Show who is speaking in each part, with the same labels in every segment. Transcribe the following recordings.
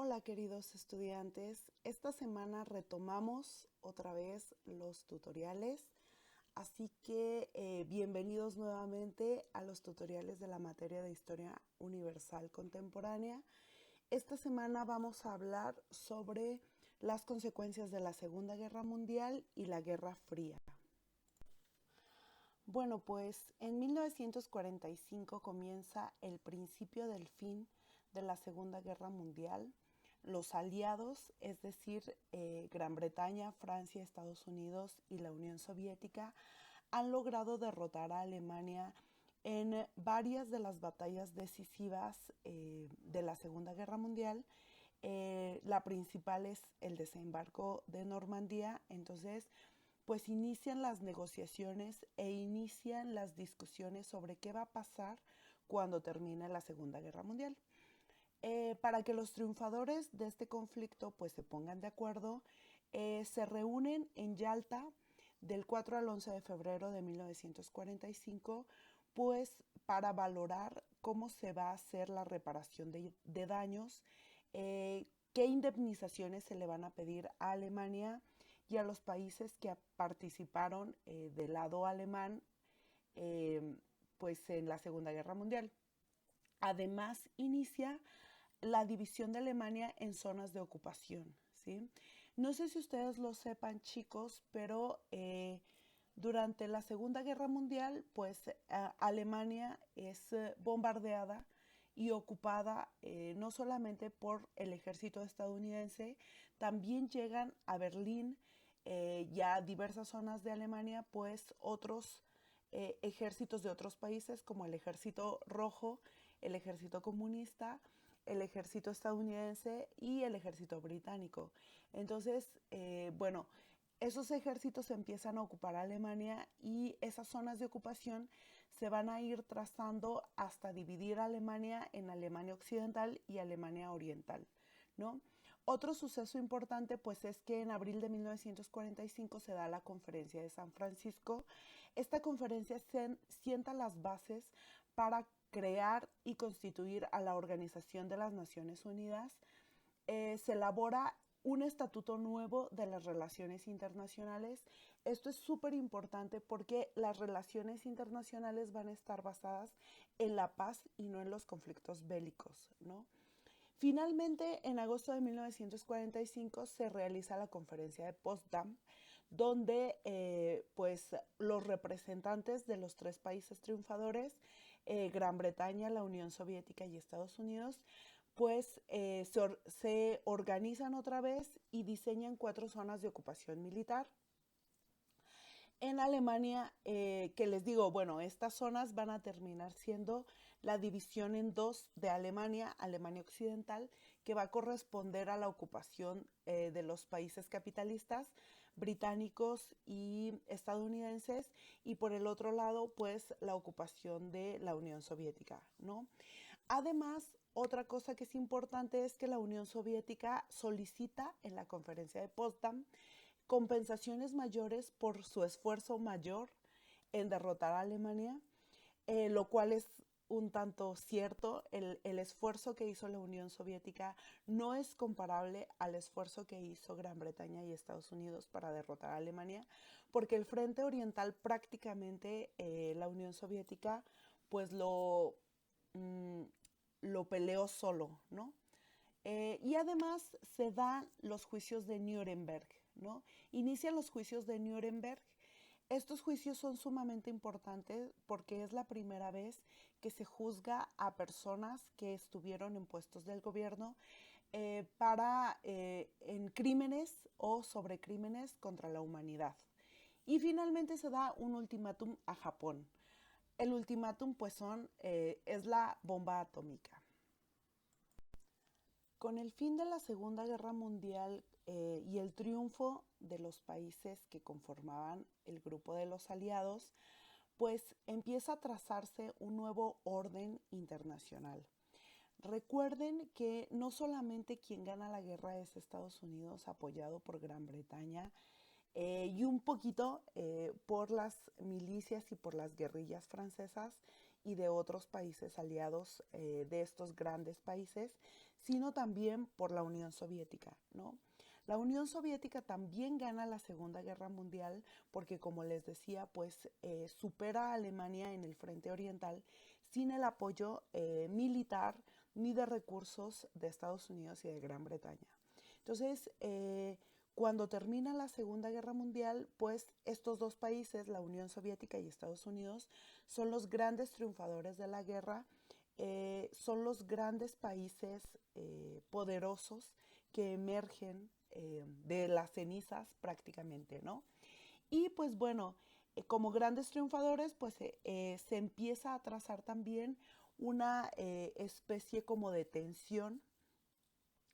Speaker 1: Hola queridos estudiantes, esta semana retomamos otra vez los tutoriales, así que bienvenidos nuevamente a los tutoriales de la materia de Historia Universal Contemporánea. Esta semana vamos a hablar sobre las consecuencias de la Segunda Guerra Mundial y la Guerra Fría. Bueno, pues en 1945 comienza el principio del fin de la Segunda Guerra Mundial. Los aliados, es decir, Gran Bretaña, Francia, Estados Unidos y la Unión Soviética, han logrado derrotar a Alemania en varias de las batallas decisivas de la Segunda Guerra Mundial. La principal es el desembarco de Normandía. Entonces, pues inician las negociaciones e inician las discusiones sobre qué va a pasar cuando termine la Segunda Guerra Mundial. Para que los triunfadores de este conflicto pues se pongan de acuerdo, se reúnen en Yalta del 4 al 11 de febrero de 1945, pues para valorar cómo se va a hacer la reparación de daños, qué indemnizaciones se le van a pedir a Alemania y a los países que participaron del lado alemán pues en la Segunda Guerra Mundial. Además, inicia la división de Alemania en zonas de ocupación, ¿sí? No sé si ustedes lo sepan, chicos, pero durante la Segunda Guerra Mundial, pues Alemania es bombardeada y ocupada no solamente por el ejército estadounidense, también llegan a Berlín y a diversas zonas de Alemania, pues otros ejércitos de otros países como el Ejército Rojo, el Ejército Comunista, el Ejército Estadounidense y el Ejército Británico. Entonces, bueno, esos ejércitos empiezan a ocupar Alemania y esas zonas de ocupación se van a ir trazando hasta dividir a Alemania en Alemania Occidental y Alemania Oriental, ¿no? Otro suceso importante pues es que en abril de 1945 se da la Conferencia de San Francisco. Esta conferencia sienta las bases para crear y constituir a la Organización de las Naciones Unidas. Se elabora un estatuto nuevo de las relaciones internacionales. Esto es súper importante porque las relaciones internacionales van a estar basadas en la paz y no en los conflictos bélicos, ¿no? Finalmente, en agosto de 1945 se realiza la conferencia de Potsdam, donde pues los representantes de los tres países triunfadores, Gran Bretaña, la Unión Soviética y Estados Unidos, pues se organizan otra vez y diseñan 4 zonas de ocupación militar. En Alemania, que les digo, bueno, estas zonas van a terminar siendo la división en dos de Alemania, Alemania Occidental, que va a corresponder a la ocupación de los países capitalistas, británicos y estadounidenses, y por el otro lado, pues la ocupación de la Unión Soviética, ¿no? Además, otra cosa que es importante es que la Unión Soviética solicita en la conferencia de Potsdam compensaciones mayores por su esfuerzo mayor en derrotar a Alemania, lo cual es un tanto cierto. El esfuerzo que hizo la Unión Soviética no es comparable al esfuerzo que hizo Gran Bretaña y Estados Unidos para derrotar a Alemania, porque el frente oriental prácticamente la Unión Soviética pues lo peleó solo, ¿no? Y además se dan los juicios de Nuremberg, ¿no? Inician los juicios de Nuremberg. Estos juicios son sumamente importantes porque es la primera vez que se juzga a personas que estuvieron en puestos del gobierno en crímenes o sobre crímenes contra la humanidad. Y finalmente se da un ultimátum a Japón. El ultimátum pues es la bomba atómica. Con el fin de la Segunda Guerra Mundial y el triunfo de los países que conformaban el grupo de los aliados, pues empieza a trazarse un nuevo orden internacional. Recuerden que no solamente quien gana la guerra es Estados Unidos, apoyado por Gran Bretaña, y un poquito por las milicias y por las guerrillas francesas y de otros países aliados de estos grandes países, sino también por la Unión Soviética, ¿no? La Unión Soviética también gana la Segunda Guerra Mundial porque, como les decía, pues supera a Alemania en el frente oriental sin el apoyo militar ni de recursos de Estados Unidos y de Gran Bretaña. Entonces, cuando termina la Segunda Guerra Mundial, pues estos dos países, la Unión Soviética y Estados Unidos, son los grandes triunfadores de la guerra, son los grandes países poderosos que emergen de las cenizas prácticamente, ¿no? Y pues bueno, como grandes triunfadores, pues se empieza a trazar también una especie como de tensión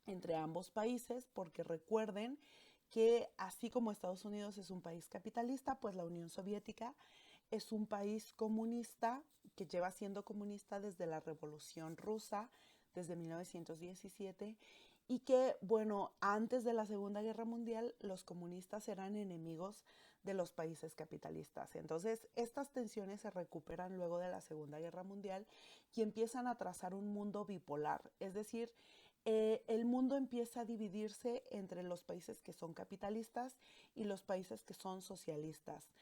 Speaker 1: entre ambos países, porque recuerden que así como Estados Unidos es un país capitalista, pues la Unión Soviética es un país comunista que lleva siendo comunista desde la Revolución Rusa, desde 1917, y que, bueno, antes de la Segunda Guerra Mundial, los comunistas eran enemigos de los países capitalistas. Entonces, estas tensiones se recuperan luego de la Segunda Guerra Mundial y empiezan a trazar un mundo bipolar, es decir, el mundo empieza a dividirse entre los países que son capitalistas y los países que son socialistas.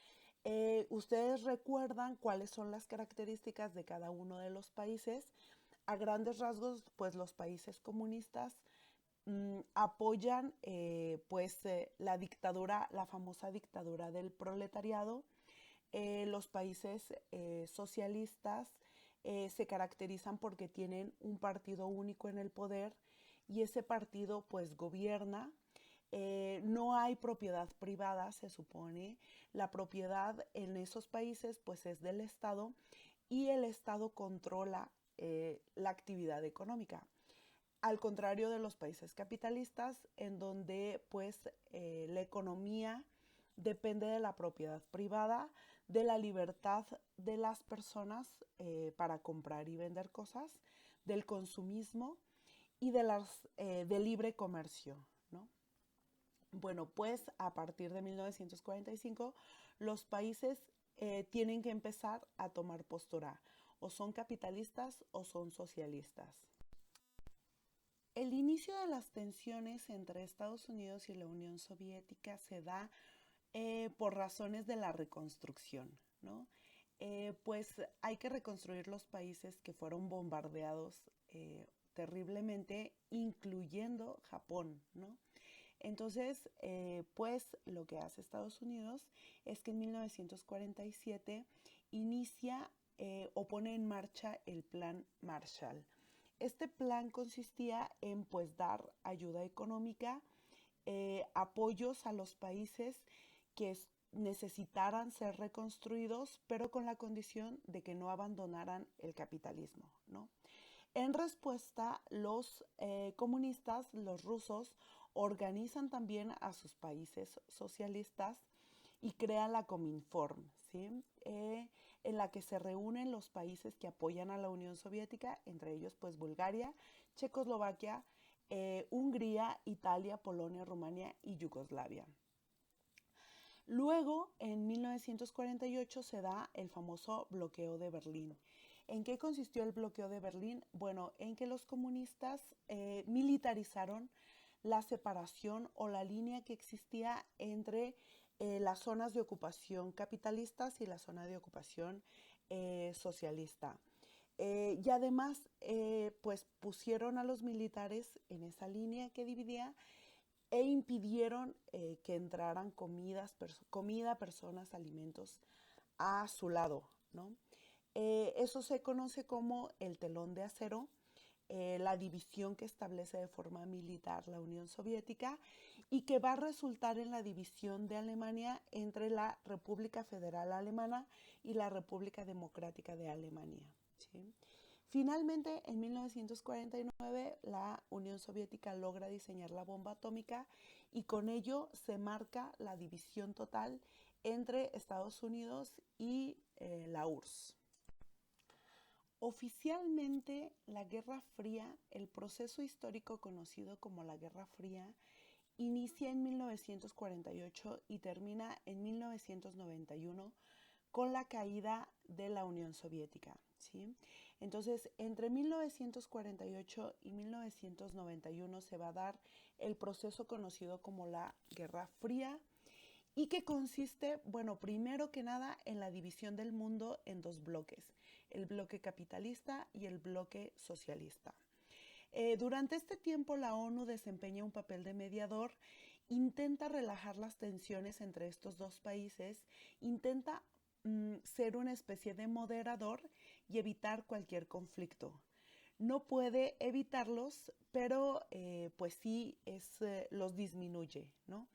Speaker 1: ¿Ustedes recuerdan cuáles son las características de cada uno de los países? A grandes rasgos, pues los países comunistas apoyan la dictadura, la famosa dictadura del proletariado. Los países socialistas se caracterizan porque tienen un partido único en el poder y ese partido pues gobierna. No hay propiedad privada, se supone. La propiedad en esos países pues es del Estado y el Estado controla la actividad económica. Al contrario de los países capitalistas, en donde pues la economía depende de la propiedad privada, de la libertad de las personas para comprar y vender cosas, del consumismo y del libre comercio, ¿no? Bueno, pues a partir de 1945 los países tienen que empezar a tomar postura, o son capitalistas o son socialistas. El inicio de las tensiones entre Estados Unidos y la Unión Soviética se da por razones de la reconstrucción, ¿no? Pues hay que reconstruir los países que fueron bombardeados terriblemente, incluyendo Japón, ¿no? Entonces, pues lo que hace Estados Unidos es que en 1947 inicia o pone en marcha el Plan Marshall. Este plan consistía en pues dar ayuda económica, apoyos a los países que necesitaran ser reconstruidos, pero con la condición de que no abandonaran el capitalismo, ¿no? En respuesta, los comunistas, los rusos, organizan también a sus países socialistas y crean la Cominform, ¿sí? En la que se reúnen los países que apoyan a la Unión Soviética, entre ellos pues Bulgaria, Checoslovaquia, Hungría, Italia, Polonia, Rumania y Yugoslavia. Luego, en 1948 se da el famoso bloqueo de Berlín. ¿En qué consistió el bloqueo de Berlín? Bueno, en que los comunistas militarizaron la separación o la línea que existía entre las zonas de ocupación capitalistas y la zona de ocupación socialista. Y además, pues pusieron a los militares en esa línea que dividía e impidieron que entraran comida, personas, alimentos a su lado, ¿no? Eso se conoce como el telón de acero, la división que establece de forma militar la Unión Soviética y que va a resultar en la división de Alemania entre la República Federal Alemana y la República Democrática de Alemania, ¿sí? Finalmente, en 1949, la Unión Soviética logra diseñar la bomba atómica y con ello se marca la división total entre Estados Unidos y la URSS. Oficialmente, la Guerra Fría, el proceso histórico conocido como la Guerra Fría, inicia en 1948 y termina en 1991 con la caída de la Unión Soviética, ¿sí? Entonces, entre 1948 y 1991 se va a dar el proceso conocido como la Guerra Fría y que consiste, bueno, primero que nada en la división del mundo en dos bloques, el bloque capitalista y el bloque socialista. Durante este tiempo la ONU desempeña un papel de mediador, intenta relajar las tensiones entre estos dos países, intenta ser una especie de moderador y evitar cualquier conflicto. No puede evitarlos, pero pues sí los disminuye, ¿no?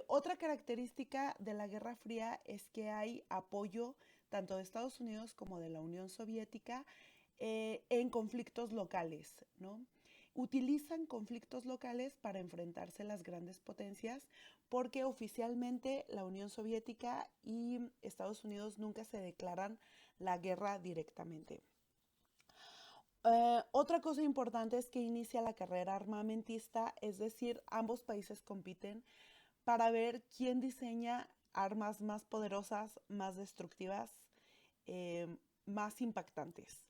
Speaker 1: Otra característica de la Guerra Fría es que hay apoyo tanto de Estados Unidos como de la Unión Soviética en conflictos locales, ¿no? Utilizan conflictos locales para enfrentarse a las grandes potencias porque oficialmente la Unión Soviética y Estados Unidos nunca se declaran la guerra directamente. Otra cosa importante es que inicia la carrera armamentista, es decir, ambos países compiten para ver quién diseña armas más poderosas, más destructivas, eh, más impactantes.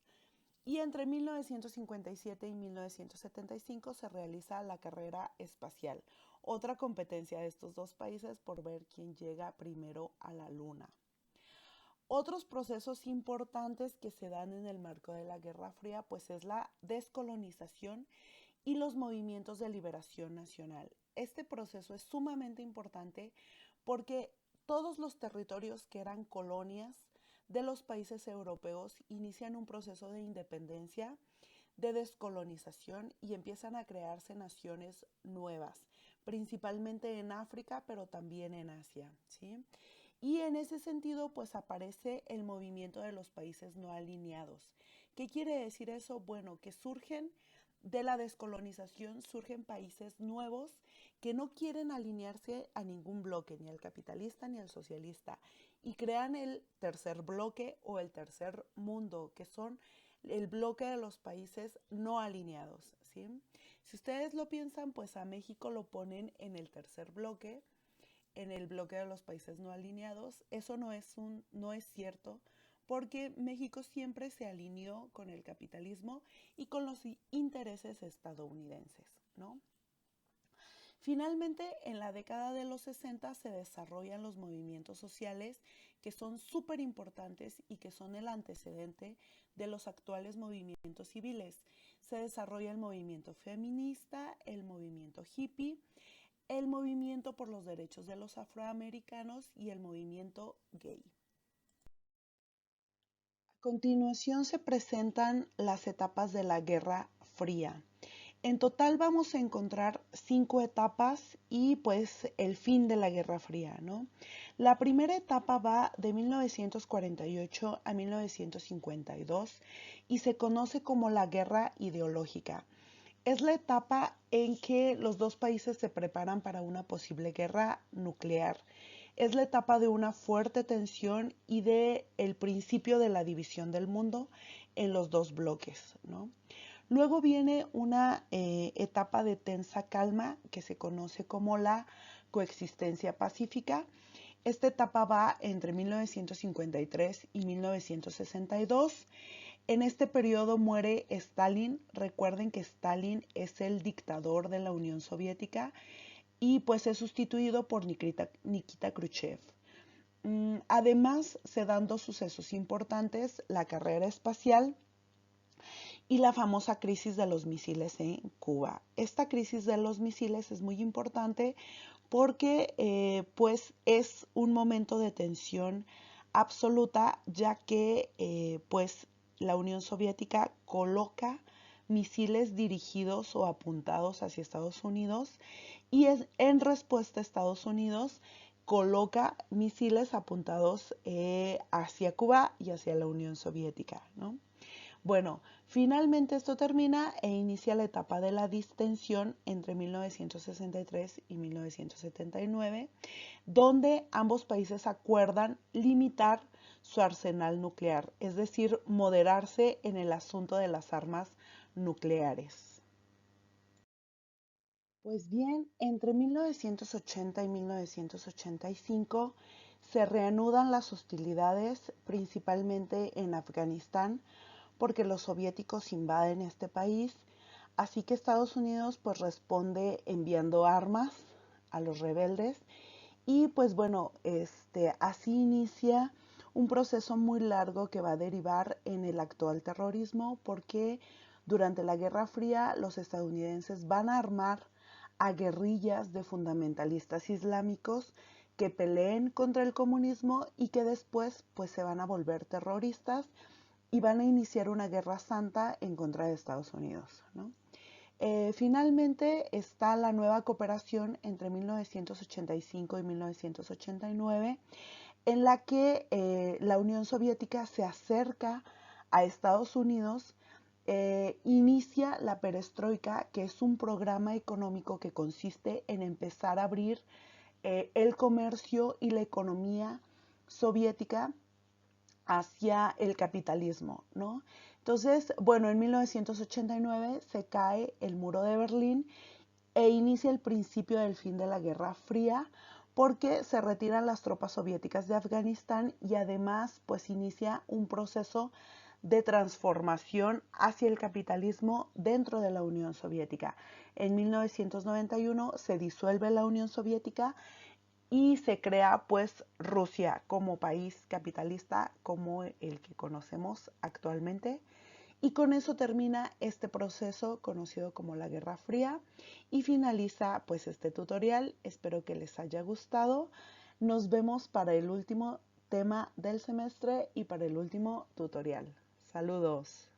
Speaker 1: Y entre 1957 y 1975 se realiza la carrera espacial, otra competencia de estos dos países por ver quién llega primero a la Luna. Otros procesos importantes que se dan en el marco de la Guerra Fría pues es la descolonización y los movimientos de liberación nacional. Este proceso es sumamente importante porque todos los territorios que eran colonias de los países europeos inician un proceso de independencia, de descolonización y empiezan a crearse naciones nuevas, principalmente en África, pero también en Asia, ¿sí? Y en ese sentido, pues aparece el movimiento de los países no alineados. ¿Qué quiere decir eso? Bueno, que surgen de la descolonización, surgen países nuevos que no quieren alinearse a ningún bloque, ni al capitalista ni al socialista, y crean el tercer bloque o el tercer mundo, que son el bloque de los países no alineados, ¿sí? Si ustedes lo piensan, pues a México lo ponen en el tercer bloque, en el bloque de los países no alineados. Eso no es cierto, porque México siempre se alineó con el capitalismo y con los intereses estadounidenses, ¿no? Finalmente, en la década de los 60 se desarrollan los movimientos sociales que son súper importantes y que son el antecedente de los actuales movimientos civiles. Se desarrolla el movimiento feminista, el movimiento hippie, el movimiento por los derechos de los afroamericanos y el movimiento gay. A continuación se presentan las etapas de la Guerra Fría. En total vamos a encontrar 5 etapas y pues el fin de la Guerra Fría, ¿no? La primera etapa va de 1948 a 1952 y se conoce como la Guerra Ideológica. Es la etapa en que los dos países se preparan para una posible guerra nuclear. Es la etapa de una fuerte tensión y de el principio de la división del mundo en los dos bloques, ¿no? Luego viene una etapa de tensa calma que se conoce como la coexistencia pacífica. Esta etapa va entre 1953 y 1962. En este periodo muere Stalin. Recuerden que Stalin es el dictador de la Unión Soviética y pues es sustituido por Nikita Khrushchev. Además, se dan dos sucesos importantes, la carrera espacial y la famosa crisis de los misiles en Cuba. Esta crisis de los misiles es muy importante porque pues es un momento de tensión absoluta, ya que pues la Unión Soviética coloca misiles dirigidos o apuntados hacia Estados Unidos y en respuesta Estados Unidos coloca misiles apuntados hacia Cuba y hacia la Unión Soviética, ¿no? Bueno, finalmente esto termina e inicia la etapa de la distensión entre 1963 y 1979, donde ambos países acuerdan limitar su arsenal nuclear, es decir, moderarse en el asunto de las armas nucleares. Pues bien, entre 1980 y 1985 se reanudan las hostilidades principalmente en Afganistán porque los soviéticos invaden este país, así que Estados Unidos pues responde enviando armas a los rebeldes y pues bueno, así inicia un proceso muy largo que va a derivar en el actual terrorismo porque durante la Guerra Fría los estadounidenses van a armar a guerrillas de fundamentalistas islámicos que peleen contra el comunismo y que después pues se van a volver terroristas y van a iniciar una guerra santa en contra de Estados Unidos, ¿no? Finalmente está la nueva cooperación entre 1985 y 1989, en la que la Unión Soviética se acerca a Estados Unidos, inicia la perestroika, que es un programa económico que consiste en empezar a abrir el comercio y la economía soviética hacia el capitalismo, ¿no? Entonces, bueno, en 1989 se cae el muro de Berlín e inicia el principio del fin de la Guerra Fría porque se retiran las tropas soviéticas de Afganistán y además pues inicia un proceso de transformación hacia el capitalismo dentro de la Unión Soviética. En 1991 se disuelve la Unión Soviética y se crea pues Rusia como país capitalista como el que conocemos actualmente. Y con eso termina este proceso conocido como la Guerra Fría y finaliza pues este tutorial. Espero que les haya gustado. Nos vemos para el último tema del semestre y para el último tutorial. Saludos.